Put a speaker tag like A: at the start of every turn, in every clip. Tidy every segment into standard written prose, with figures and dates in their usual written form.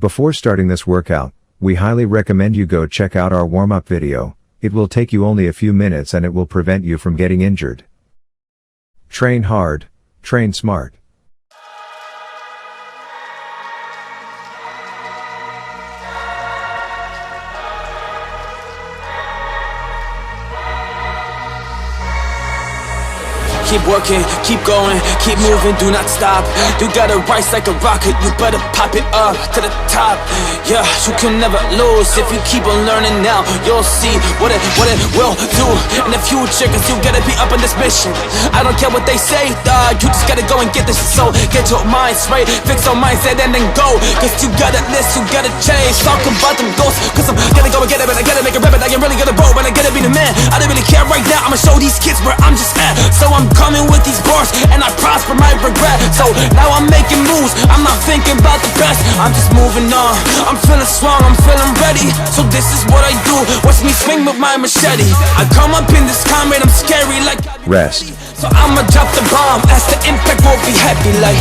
A: Before starting this workout, we highly recommend you go check out our warm-up video. It will take you only a few minutes and it will prevent you from getting injured. Train hard, train smart.
B: Keep working, keep going, keep moving, do not stop. You gotta rise like a rocket, you better pop it up to the top. Yeah, you can never lose if you keep on learning now. You'll see what it will do in the future, cause you gotta be up on this mission. I don't care what they say, you just gotta go and get this. So get your mind straight, fix your mindset and then go. Cause you gotta list, you gotta change. Talk about them goals, cause I'm gonna go and get it. But I gotta make a rabbit, I am really gonna roll. But I gotta be the man, I don't really care right now. I'ma show these kids where I'm just at. So I'm coming with these bars, and I prosper my regret. So now I'm making moves, I'm not thinking about the best. I'm just moving on, I'm feeling strong, I'm feeling ready. So this is what I do, watch me swing with my machete. I come up in this combat, I'm scary like
A: Rest.
B: So I'ma drop the bomb, as the impact won't be happy like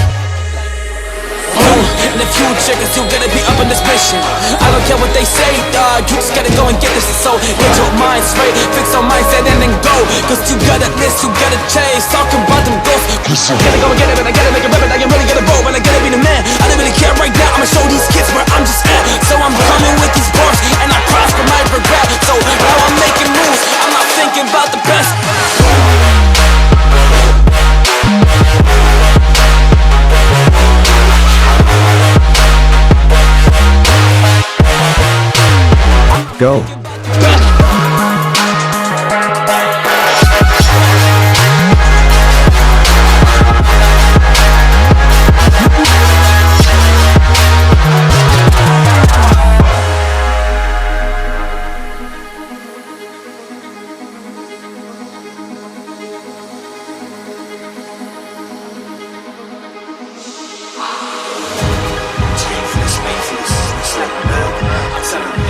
B: in the future, cause you gotta be up on this mission. I don't care what they say, you just gotta go and get this. So get your mind straight, fix your mindset and then go. Cause you gotta list, you gotta change. Talking about them goals, gotta go and get it. But I gotta make a rabbit, I am really gonna roll. But I gotta be the man, I don't really care right now. I'ma show these kids where I'm just at. So I'm coming with these bars, and I prosper my regret. So now I'm making moves, I'm not thinking about the best.
A: Go.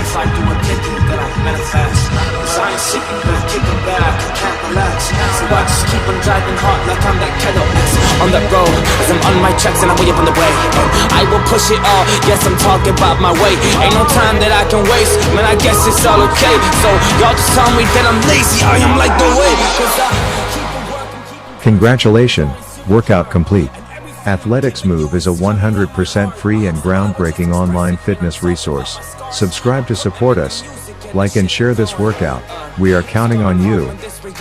B: If I do anything that I manifest, cause I ain't sitting back, kicking back, I can't relax. So I just keep on driving hard like I'm that Kettle X. On the road, as I'm on my tracks and I'm way up on the way. And I will push it all, yes I'm talking about my way. Ain't no time that I can waste, man I guess it's all okay. So y'all just tell me that I'm lazy, I am like the way. Cause I keep on working,
A: Congratulations, workout complete. Athleticsmove is a 100% free and groundbreaking online fitness resource. Subscribe to support us. Like and share this workout. We are counting on you.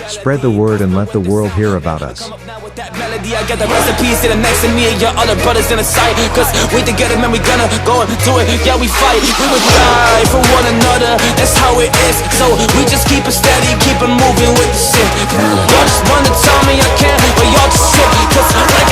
A: Spread the word and let the world hear about us.
B: with that melody, I got the recipes sitting next to me and your other brothers in the sight. Cause we together, man, we gonna go and do it. Yeah, we fight, we would die for one another. That's how it is. So we just keep it steady, keep it moving with the shit. Y'all just wanna tell me I can't, but y'all just shit. Cause like